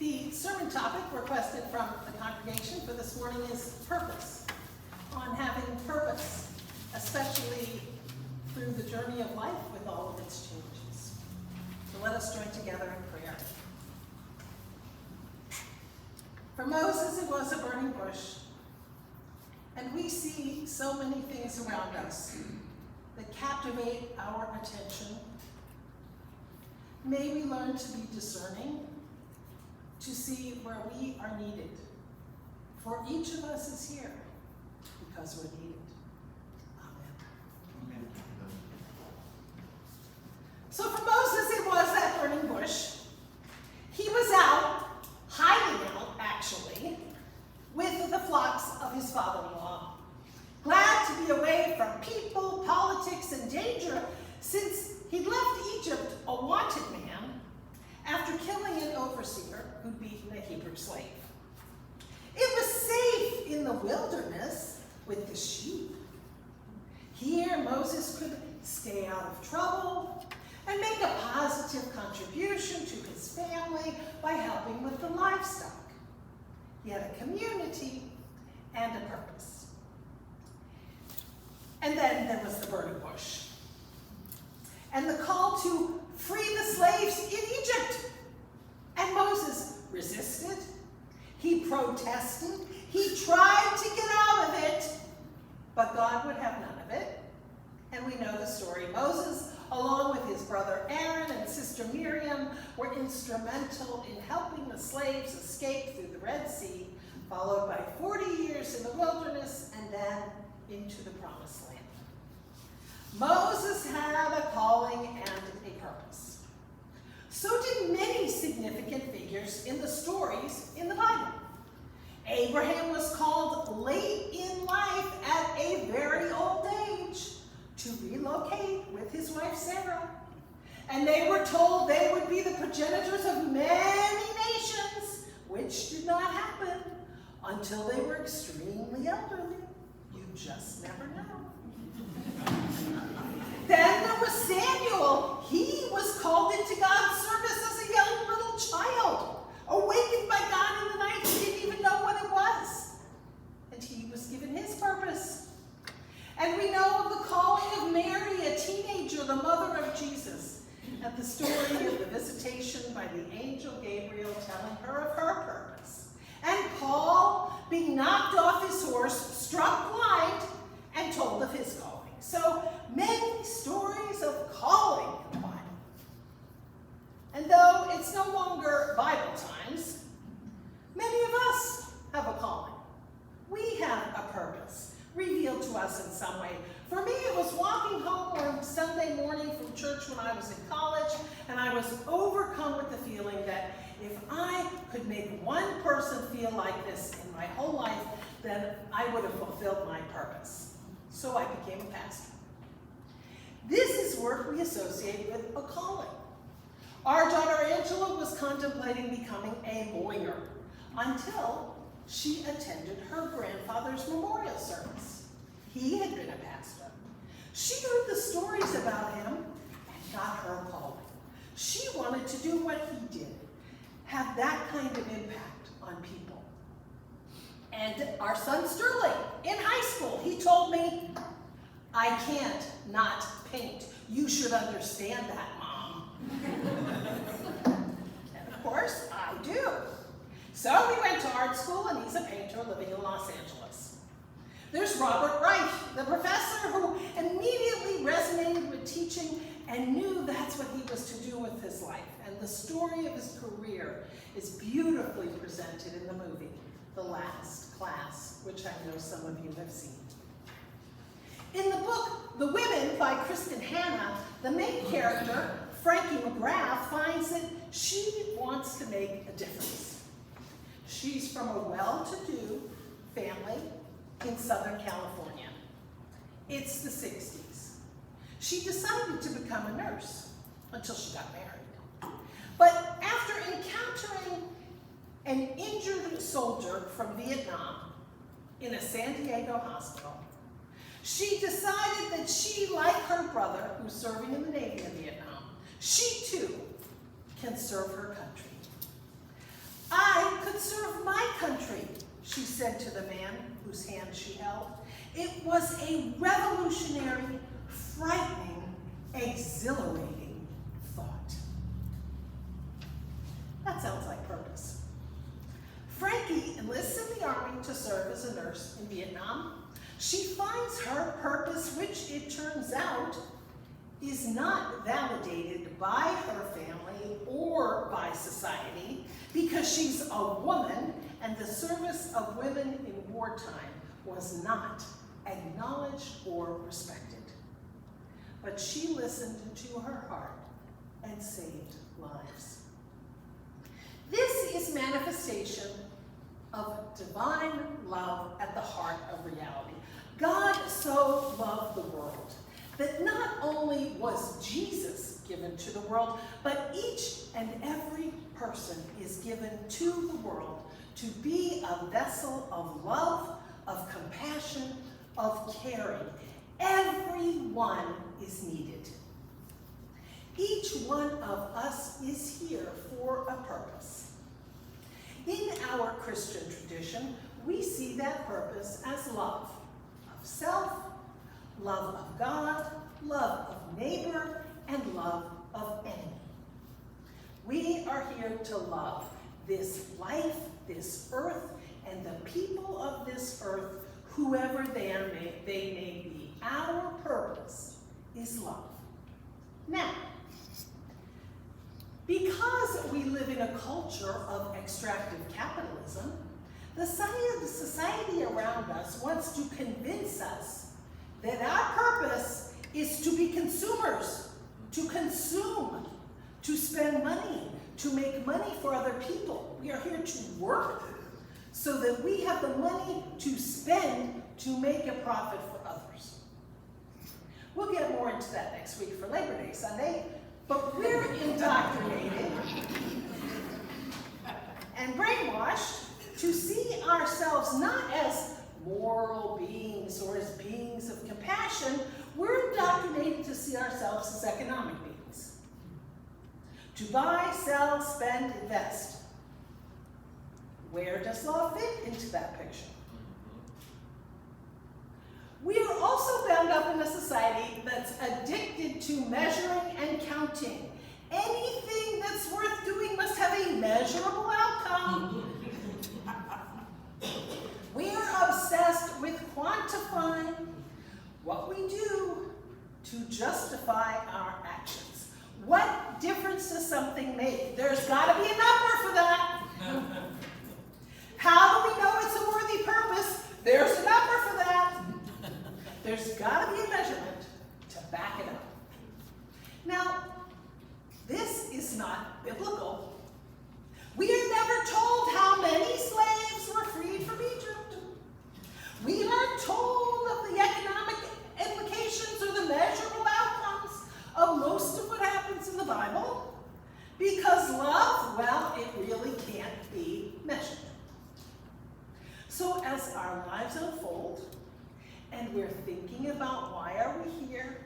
The sermon topic requested from the congregation for this morning is purpose, on having purpose, especially through the journey of life with all of its changes. So let us join together in prayer. For Moses, it was a burning bush, and we see so many things around us that captivate our attention. May we learn to be discerning, to see where we are needed. For each of us is here because we're needed. Amen. Amen. So for Moses, it was that burning bush. He was out, hiding out actually, with the flocks of his father-in-law. Glad to be away from people, politics, and danger, since he'd left Egypt a wanted man after killing an overseer who'd beaten a Hebrew slave. It was safe in the wilderness with the sheep. Here, Moses could stay out of trouble and make a positive contribution to his family by helping with the livestock. He had a community and a purpose. And then there was the burning bush and the call to free the slaves in Egypt. And Moses resisted. He protested. He tried to get out of it, but God would have none of it. And we know the story. Moses, along with his brother Aaron and sister Miriam, were instrumental in helping the slaves escape through the Red Sea, followed by 40 years in the wilderness and then into the Promised Land. Moses had a calling and a purpose. So did many significant figures in the stories in the Bible. Abraham was called late in life at a very old age to relocate with his wife Sarah. And they were told they would be the progenitors of many nations, which did not happen until they were extremely elderly. You just never know. Then there was Samuel. He was called into God's service as a young little child, awakened by God in the night. He didn't even know what it was. And he was given his purpose. And we know of the calling of Mary, a teenager, the mother of Jesus, and the story of the visitation by the angel Gabriel telling her of her purpose. And Paul, being knocked off his horse, struck blind, and told of his calling. So many stories of calling in the Bible. And though it's no longer Bible times, many of us have a calling. We have a purpose revealed to us in some way. For me, it was walking home on Sunday morning from church when I was in college, and I was overcome with the feeling that if I could make one person feel like this in my whole life, then I would have fulfilled my purpose. So I became a pastor. This is work we associate with a calling. Our daughter Angela was contemplating becoming a lawyer until she attended her grandfather's memorial service. He had been a pastor. She heard the stories about him and got her calling. She wanted to do what he did, have that kind of impact on people. And our son Sterling, in high school, he told me, "I can't not paint. You should understand that, Mom." And of course, I do. So we went to art school, and he's a painter living in Los Angeles. There's Robert Reich, the professor who immediately resonated with teaching and knew that's what he was to do with his life. And the story of his career is beautifully presented in the movie, The Last Class, which I know some of you have seen. In the book, The Women by Kristen Hanna, the main character, Frankie McGrath, finds that she wants to make a difference. She's from a well-to-do family in Southern California. It's the 60s. She decided to become a nurse until she got married. But after encountering an injured soldier from Vietnam in a San Diego hospital, she decided that she, like her brother, who's serving in the Navy in Vietnam, she too can serve her country. I could serve my country, she said to the man whose hand she held. It was a revolutionary, frightening, exhilarating thought. That sounds like purpose. Frankie enlists in the army to serve as a nurse in Vietnam. She finds her purpose, which it turns out is not validated by her family or by society because she's a woman and the service of women in wartime was not acknowledged or respected. But she listened to her heart and saved lives. This is manifestation of divine love at the heart of reality. God so loved the world that not only was Jesus given to the world, but each and every person is given to the world to be a vessel of love, of compassion, of caring. Everyone is needed. Each one of us is here for a purpose. In our Christian tradition, we see that purpose as love of self, love of God, love of neighbor, and love of enemy. We are here to love this life, this earth, and the people of this earth, whoever they may be. Our purpose is love. Now, because we live in a culture of extractive capitalism, the society around us wants to convince us that our purpose is to be consumers, to consume, to spend money, to make money for other people. We are here to work so that we have the money to spend to make a profit for others. We'll get more into that next week for Labor Day Sunday, but we're indoctrinated and brainwashed to see ourselves not as moral beings or as beings of compassion. We're indoctrinated to see ourselves as economic beings. To buy, sell, spend, invest. Where does love fit into that picture? We are also bound up in a society that's addicted to measuring and counting. Anything that's worth doing must have a measurable outcome. We are obsessed with quantifying what we do to justify our actions. What difference does something make? There's got to be a number for that. How do we know it's a worthy purpose? There's a number for that. There's got to be a measurement to back it up. Now, this is not biblical. We are never told how many slaves were freed from Egypt. We aren't told of the economic implications or the measurable outcomes of most of what happens in the Bible, because love, well, it really can't be measured. So as our lives unfold, and we're thinking about why are we here,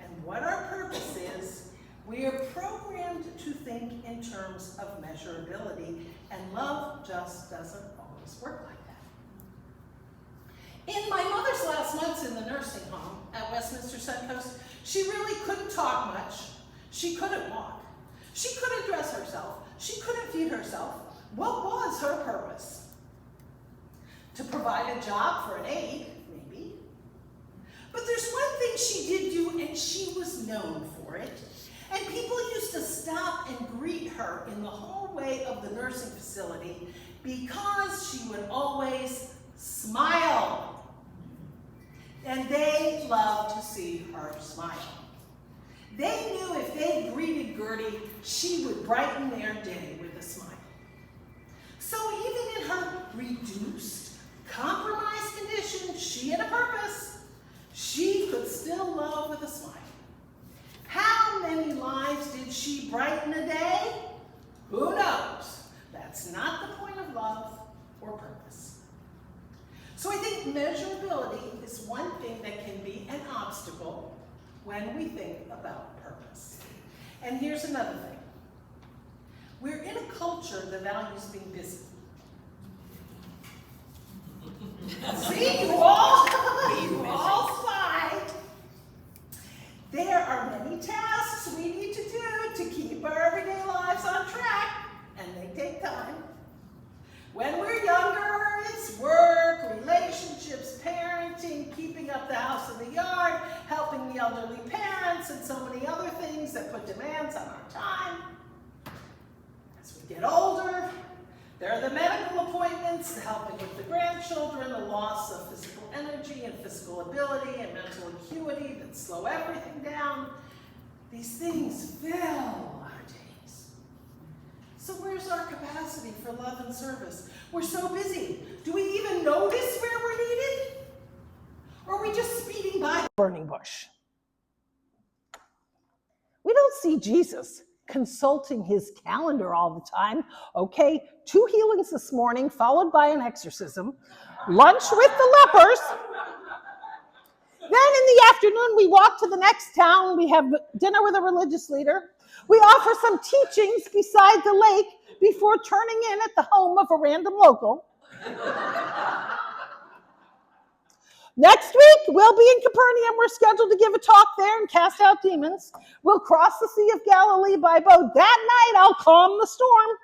and what our purpose is, we are programmed to think in terms of measurability, and love just doesn't always work like that. In my mother's last months in the nursing home at Westminster Suncoast, she really couldn't talk much. She couldn't walk. She couldn't dress herself. She couldn't feed herself. What was her purpose? To provide a job for an aide, maybe. But there's one thing she did do, and she was known for it. And people used to stop and greet her in the hallway of the nursing facility because she would always smile. And they loved to see her smile. They knew if they greeted Gertie, she would brighten their day with a smile. So even in her reduced, compromised condition, she had a purpose. She could still love with a smile. How many lives did she brighten a day? Who knows? That's not the point of love or purpose. So I think measurability is one thing that can be an obstacle when we think about purpose. And here's another thing. We're in a culture that values being busy. See, you all sighed. There are many tasks we need to do to keep our everyday lives on track, and they take time. When we're younger, it's work, relationships, parenting, keeping up the house and the yard, helping the elderly parents, and so many other things that put demands on our time. As we get older, there are the medical appointments, the helping with the grandchildren, the loss of physical energy and physical ability and mental acuity that slow everything down. These things fill our days. So where's our capacity for love and service? We're so busy. Do we even notice where we're needed? Or are we just speeding by the burning bush? We don't see Jesus consulting his calendar all the time. Okay, 2 healings this morning, followed by an exorcism, lunch with the lepers. Then in the afternoon, we walk to the next town. We have dinner with a religious leader. We offer some teachings beside the lake before turning in at the home of a random local. Next week, we'll be in Capernaum. We're scheduled to give a talk there and cast out demons. We'll cross the Sea of Galilee by boat. That night, I'll calm the storm.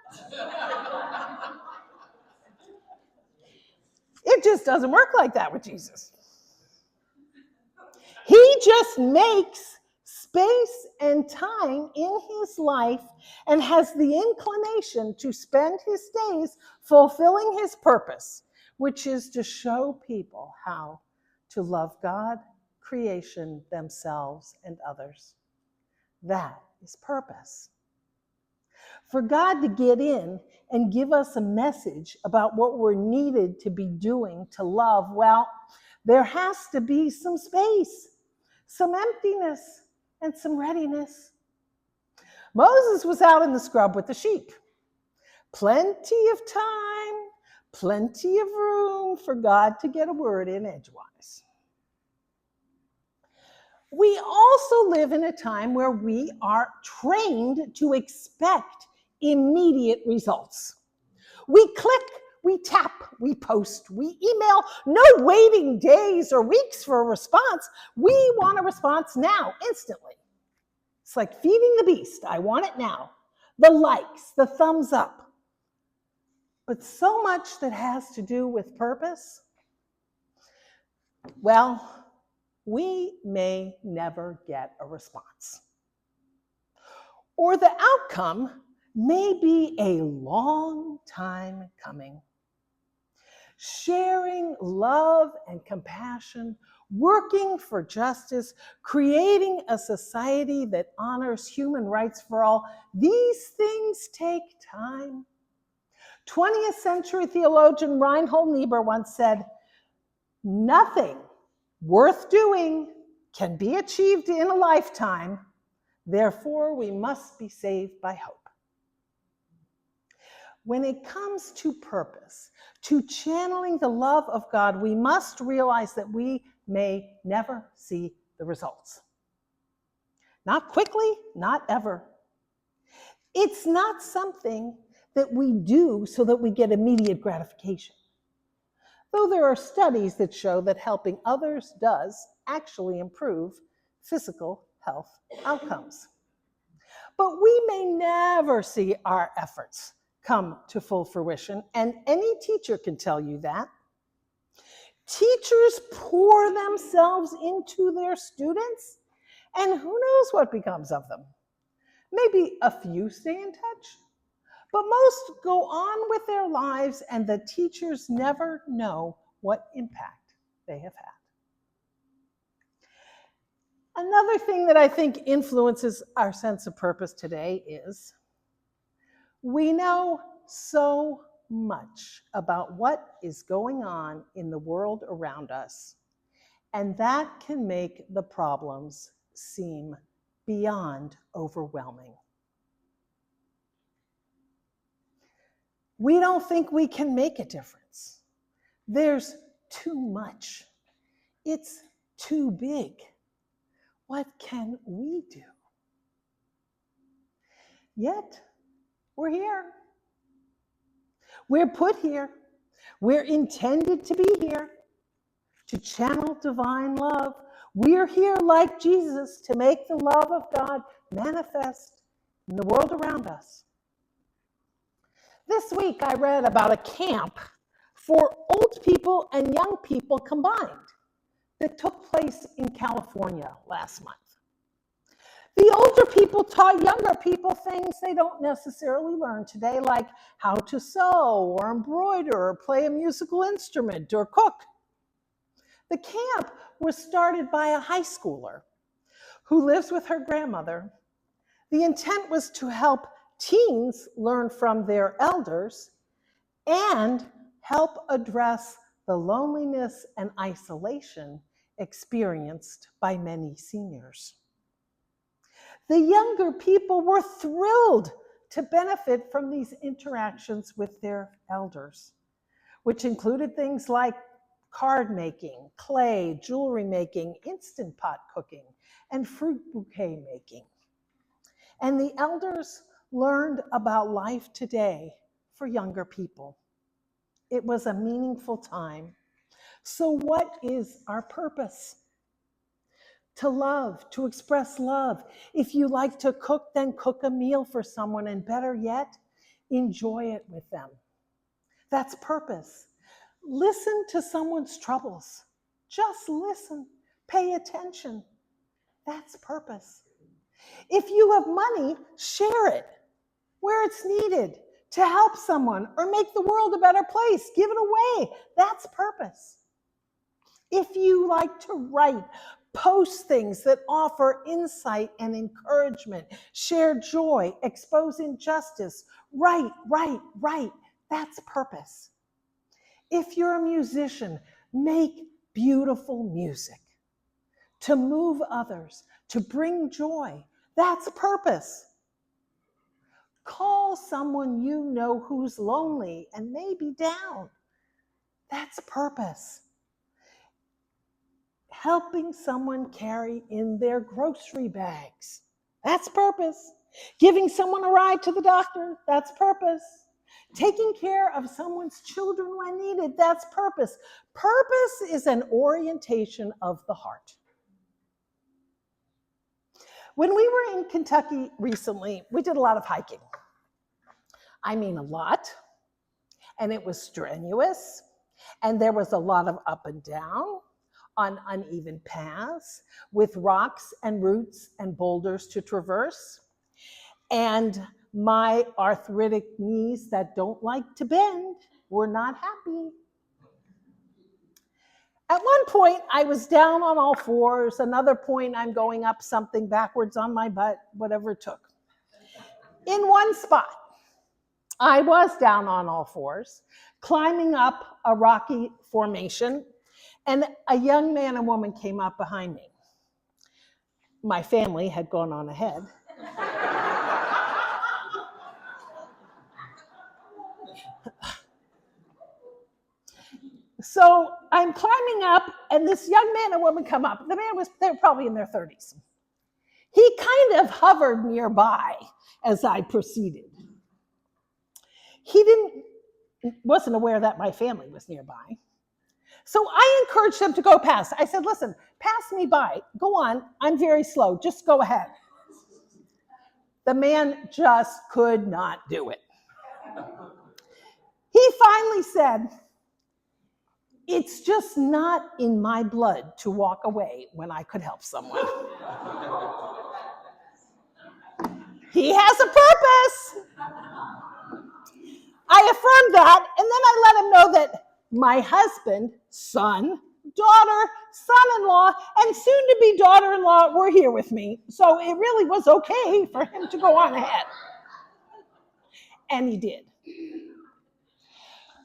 It just doesn't work like that with Jesus. He just makes space and time in his life and has the inclination to spend his days fulfilling his purpose, which is to show people how to love God, creation, themselves, and others. That is purpose. For God to get in and give us a message about what we're needed to be doing to love, well, there has to be some space, some emptiness, and some readiness. Moses was out in the scrub with the sheep. Plenty of time, plenty of room for God to get a word in edgewise. We also live in a time where we are trained to expect immediate results. We click, we tap, we post, we email, no waiting days or weeks for a response. We want a response now, instantly. It's like feeding the beast. I want it now. The likes, the thumbs up. But so much that has to do with purpose, well, we may never get a response. Or the outcome may be a long time coming. Sharing love and compassion, working for justice, creating a society that honors human rights for all, these things take time. 20th century theologian Reinhold Niebuhr once said, "Nothing worth doing can be achieved in a lifetime. Therefore, we must be saved by hope." When it comes to purpose, to channeling the love of God, we must realize that we may never see the results. Not quickly, not ever. It's not something that we do so that we get immediate gratification. Though there are studies that show that helping others does actually improve physical health outcomes. But we may never see our efforts come to full fruition, and any teacher can tell you that. Teachers pour themselves into their students, and who knows what becomes of them. Maybe a few stay in touch, but most go on with their lives, and the teachers never know what impact they have had. Another thing that I think influences our sense of purpose today is we know so much about what is going on in the world around us, and that can make the problems seem beyond overwhelming. We don't think we can make a difference. There's too much. It's too big. What can we do? Yet, We're here. We're put here. We're intended to be here to channel divine love. We're here like Jesus to make the love of God manifest in the world around us. This week I read about a camp for old people and young people combined that took place in California last month. The older people taught younger people things they don't necessarily learn today, like how to sew or embroider or play a musical instrument or cook. The camp was started by a high schooler who lives with her grandmother. The intent was to help teens learn from their elders and help address the loneliness and isolation experienced by many seniors. The younger people were thrilled to benefit from these interactions with their elders, which included things like card making, clay, jewelry making, Instant Pot cooking, and fruit bouquet making. And the elders learned about life today for younger people. It was a meaningful time. So what is our purpose? To love, to express love. If you like to cook, then cook a meal for someone, and better yet, enjoy it with them. That's purpose. Listen to someone's troubles. Just listen. Pay attention. That's purpose. If you have money, share it where it's needed to help someone or make the world a better place. Give it away. That's purpose. If you like to write, post things that offer insight and encouragement, share joy, expose injustice. Write. That's purpose. If you're a musician, make beautiful music to move others, to bring joy. That's purpose. Call someone you know who's lonely and maybe down. That's purpose. Helping someone carry in their grocery bags. That's purpose. Giving someone a ride to the doctor. That's purpose. Taking care of someone's children when needed. That's purpose. Purpose is an orientation of the heart. When we were in Kentucky recently, we did a lot of hiking. I mean, a lot. And it was strenuous. And there was a lot of up and down on uneven paths with rocks and roots and boulders to traverse. And my arthritic knees that don't like to bend were not happy. At one point, I was down on all fours. Another point, I'm going up something backwards on my butt, whatever it took. In one spot, I was down on all fours, climbing up a rocky formation, and a young man and woman came up behind me. My family had gone on ahead. So I'm climbing up, and this young man and woman come up. They were probably in their 30s. He kind of hovered nearby as I proceeded. He wasn't aware that my family was nearby. So I encouraged him to go past. I said, listen, pass me by. Go on. I'm very slow. Just go ahead. The man just could not do it. He finally said, it's just not in my blood to walk away when I could help someone. He has a purpose. I affirmed that, and then I let him know that my husband, son, daughter, son-in-law, and soon-to-be daughter-in-law were here with me. So it really was okay for him to go on ahead. And he did.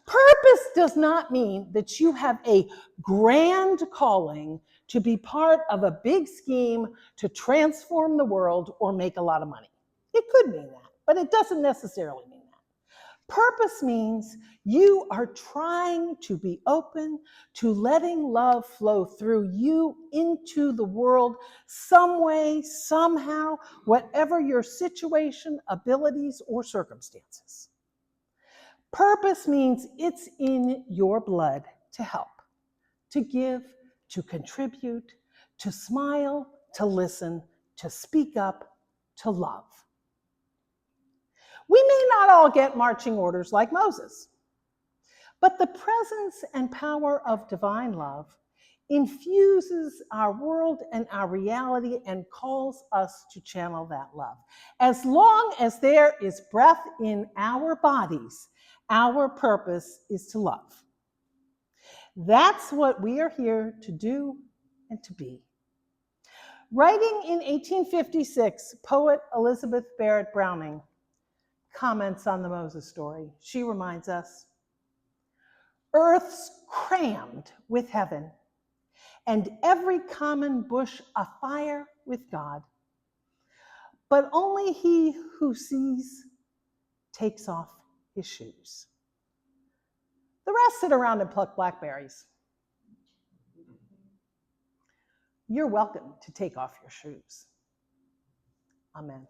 Purpose does not mean that you have a grand calling to be part of a big scheme to transform the world or make a lot of money. It could mean that, but it doesn't necessarily mean that. Purpose means you are trying to be open to letting love flow through you into the world some way, somehow, whatever your situation, abilities, or circumstances. Purpose means it's in your blood to help, to give, to contribute, to smile, to listen, to speak up, to love. We may not all get marching orders like Moses, but the presence and power of divine love infuses our world and our reality and calls us to channel that love. As long as there is breath in our bodies, our purpose is to love. That's what we are here to do and to be. Writing in 1856, poet Elizabeth Barrett Browning comments on the Moses story. She reminds us, "Earth's crammed with heaven, and every common bush afire with God. But only he who sees takes off his shoes. The rest sit around and pluck blackberries. You're welcome to take off your shoes." Amen.